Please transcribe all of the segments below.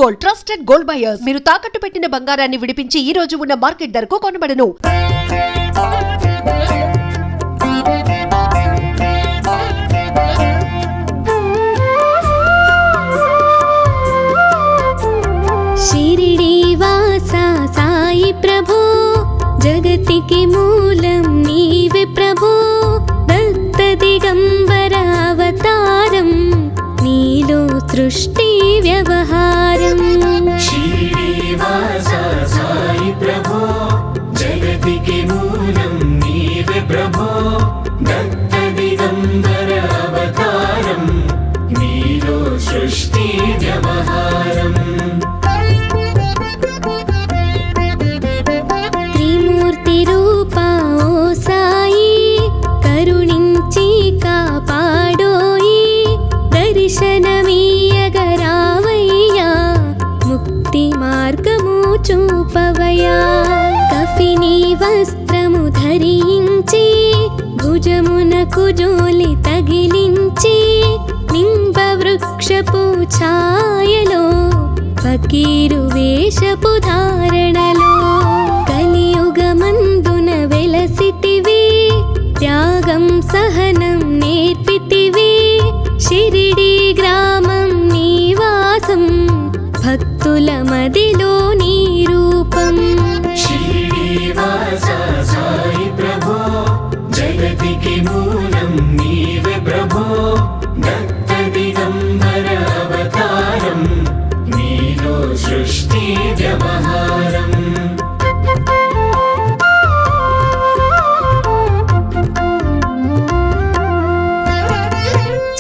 Gold, trusted gold buyers. మీరు తాకట్టు పెట్టిన బంగారాన్ని విడిపించి ఈ రోజు ఉన్న మార్కెట్ ధరకు కొనబడను. शिरडी वासा साई प्रभो, जगतिके मूलं नीवे प्रभो. दत्त दिगंबर अवतारं, नीलो सृष्टि व्यवहारम्. शिरडी वासा साई प्रभो, जगतिके मूलं नीवे प्रभो. दत्त दिगंबर अवतारं, नीलो सृष्टि व्यवहारम्. त्रिमूर्ति रूपा ओ साई, करुणिंची कापाडोई. दर्शनमीयगरावయ్యా, ముక్తి మార్గము చూపవయ్యా. కఫిని వస్త్రము ధరించి, భుజమునకు జోలి తగిలించి, నింబ వృక్షపు ఛాయలో, ఫకీరు వేషపు ధారణలో. కలియుగమందున వెలసితివి, త్యాగం సహనం నేర్పితివి. షిరిడి గ్రామం నివాసం, భక్తుల మదిలో నీ రూపం. शिरडी वासा साई प्रभो, जगतिके मूलं नीवे प्रभो. दत्त दिगंबर अवतारं, नीलो सृष्टि व्यवहारम्.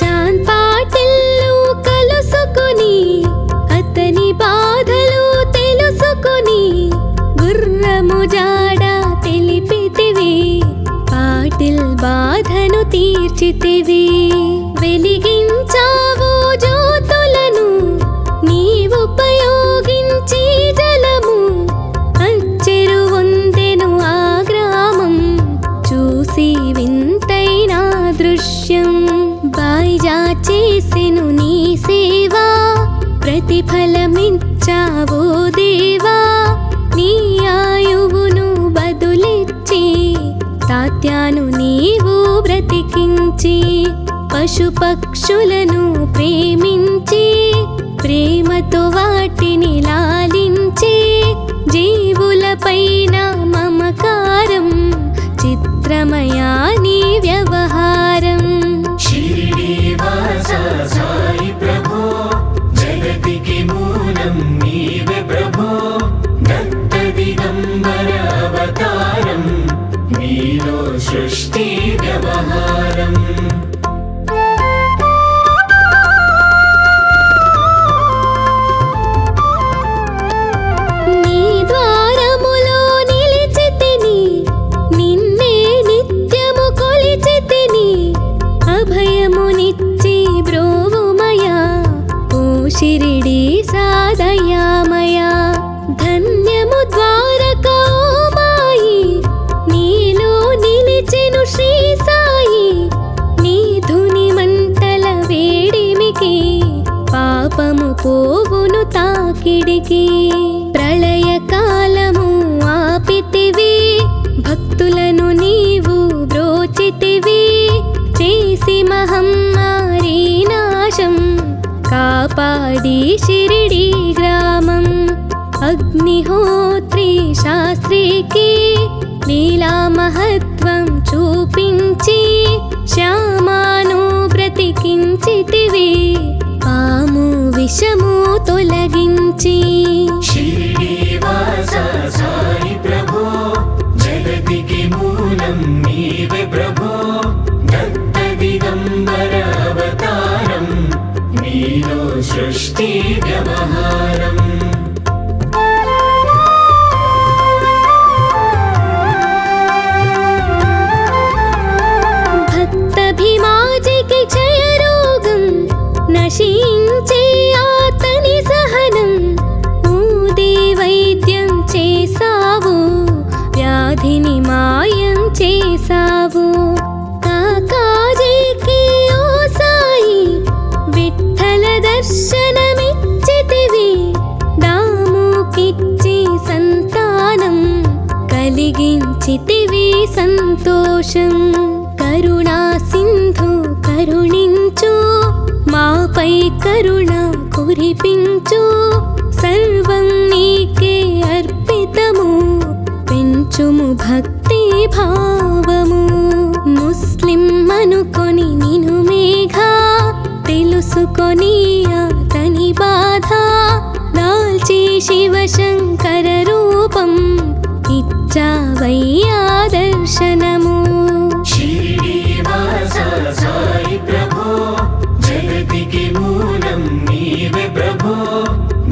చాన్ పాటిల్లు కలుసుకొని, అతని బాధలు తెలుసుకొని, గుర్రము జాడ తెలిపితివి. పాటిల్ బాధను తీర్చితివి. వెలిగించావు జ్యోతులను, నీవుపయోగించి జలము. అచ్చెరు వందెను ఆ గ్రామం, చూసి వింతైన దృశ్యం. బాయిజా చేసెను నీ సేవా, ప్రతిఫలమిచ్చావో దేవా. నీ ఆయువును బదులిచ్చి, తాత్యాను నీవు బ్రతికించి. పశుపక్షులను ప్రేమించి, ప్రేమతో వాటిని లాలించి. జీవులపైన మమకారం, చిత్రమయా నీ వ్యవహారం. शिरडी वासा साई प्रभो, जगतिके मूलं नीवे प्रभो. दत्त दिगंबर अवतारं, नीलो सृष्टि व्यवहारम्. నీ ద్వారములో నిలిచితిని, నిన్నే నిత్యము కొలిచితిని. అభయమునిచ్చి బ్రోవుమయా, ఓ షిరిడి సాదయామయా. ధన్యము ద్వారకా ఓ మాయి, నీలో నిలిచెను శ్రీ సాయి. నీ ధుని మంటల వేడిమికి, పాపము పోవును తాకిడికి. ప్రళయ కాలము ఆపితివి, భక్తులను నీవు బ్రోచితివి. చేసి మహమ్మారి నాశం, కాపాడి షిరిడి గ్రామం. అగ్నిహోత్రి శాస్త్రికి, లీలా మహత్వం చూపించి. శ్యామాను బ్రతికించితివి, పాము విషము తొలగించి. शिरडी वासा साई प्रभो, जगतिके मूलं नीवे प्रभो. दत्त दिगंबर अवतारं, नीलो सृष्टि व्यवहारम्. భక్తభిమాజికి క్షయరోగం, నశించే ఆతని సహనం. ఊది వైద్యం చేసావు, వ్యాధిని మాయం చేసావు. కాకాజీకి ఓ సాయి, విఠల దర్శనమిచ్చితివి. సంతోషం. కరుణా సింధు కరుణించు, మాపై కరుణ కురిపించు. సర్వం నీకే అర్పితము, పెంచుము భక్తి భావము. ముస్లిం అనుకొని నిను మేఘా, తెలుసుకొని అతని బాధ. దాల్చి శివశంకర రూపం, ఇచ్చావయ్యా దర్శనము. శ్రీనివాస సాయి ప్రభో, జగతికి మూలం నీవే ప్రభో.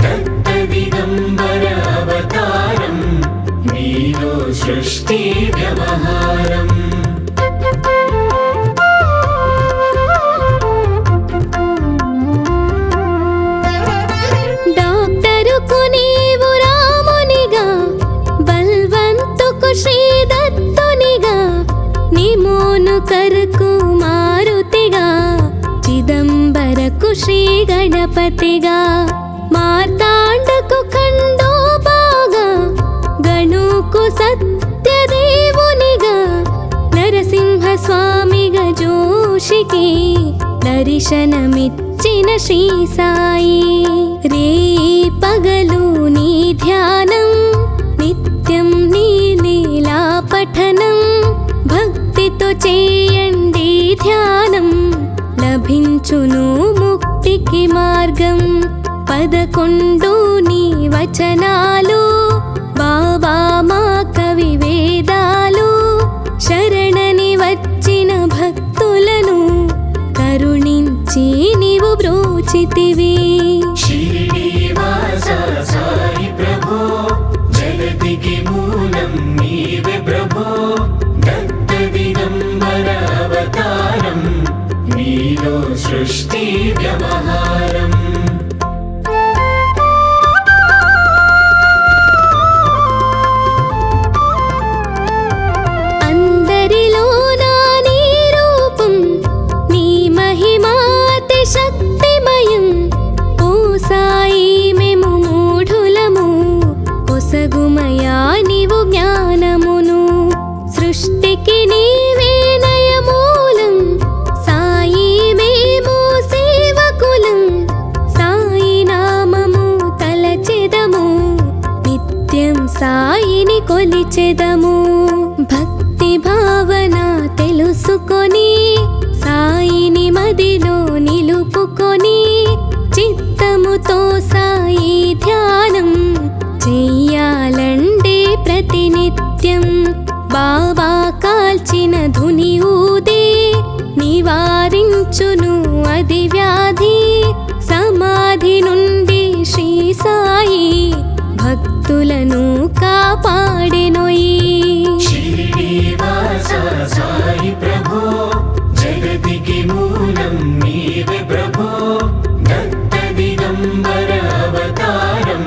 దత్త దిగంబర అవతారం, నీలో సృష్టి వ్యవహారం. డాక్టరుకు నీవు రామునిగా, బల్వంతుకు శ్రీ దత్తునిగా. నిమోను కరకు మారుతిగా, చిదంబరకు శ్రీ గణపతిగా. మార్తాండకు ఖండోబాగా, గణుకు సత్యదేవునిగా. నరసింహ స్వామిగా జోషికి దర్శనమిచ్చిన శ్రీ సాయి. రే పగలు నీ ధ్యానం, నిత్యం నీ లీలా పఠనం. భక్తితో చేయండి ధ్యానం, లభించును ముక్తికి మార్గం. 11 నీ వచనాలు, బాబా మా కవి వేదాలు. శరణని వచ్చిన భక్తులను కరుణించి నీవు బ్రోచితివి. శ్రీనివాస సాయి ప్రభో, జగతికి మూలం నీవే ప్రభో. దత్త దిగంబర అవతారం, నీలో సృష్టి వ్యవహారం. అందరిలో నా నీ రూపం, నీ మహిమాతి శక్తిమయం. ఓ సాయి మేము మూఢులము, పొసగుమయా నీవు జ్ఞానమును. సృష్టికి నీవే నయమూలం, సాయి మేము సేవకులం. సాయి నామము తలచెదము, నిత్యం సాయిని కొలిచెదము. భక్తి భావన తెలుసుకొని, సాయిని మదిలో నిలుపుకొని. చిత్తముతో సాయి ధ్యానం చెయ్యాలండే ప్రతినిత్యం. బాబా కాల్చిన ధుని ఊదే, నివారించును అది వ్యాధి. సమాధి నుండి శ్రీ సాయి భక్తులను కాపాడెనోయి. శ్రీనివాస సాయి ప్రభో, జగతికి మూలం నీవే ప్రభో. దత్త దిగంబర అవతారం,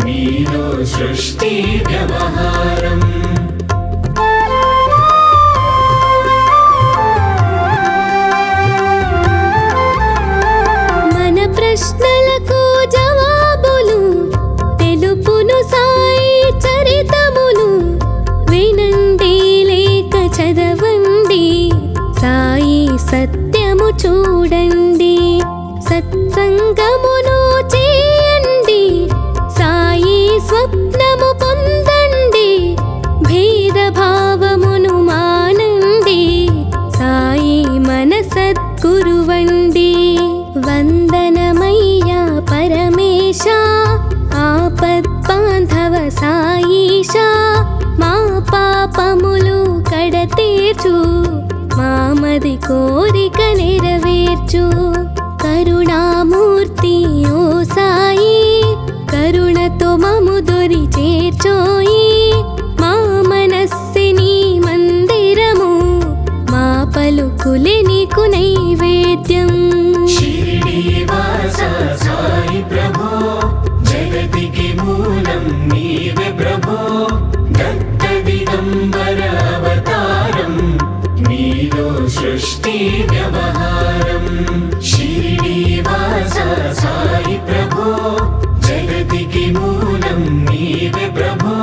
నీలో సృష్టి వ్యవహారం. మన ప్రశ్నలకు జవాబులు తెలుపును సాయి చరితములు. వినండి లేక చదవండి, సాయి సత్యము చూడండి. సత్సంగమును చేయండి, సాయి స్వప్నము పొందండి. భేదభావమును మానండి, సాయి మన సద్గురువండి. వందనమయ్యా పరమేశ, ఆపద్బాంధవ సాయిషా. మా పాపములు కడతీర్చు, మామది కోరిక నెరవేర్చు. కరుణామూర్తి ఓ సాయి, కరుణతో మము దొరి చేర్చోయి. మా మనస్సిని మందిరము, మా పలుకులే నీకు నైవేద్యం. శ్రీనివాస సాయి ప్రభో, జగతికి మూలం నీవే ప్రభో. దత్త దిగంబర అవతారం, నీలో సృష్టి వ్యవహారం. శ్రీనివాస సాయి ప్రభో, జగతికి మూలం నీవే ప్రభో.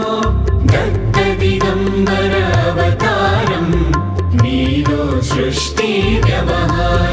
దత్త దిగంబర అవతారం, व्यवहारम्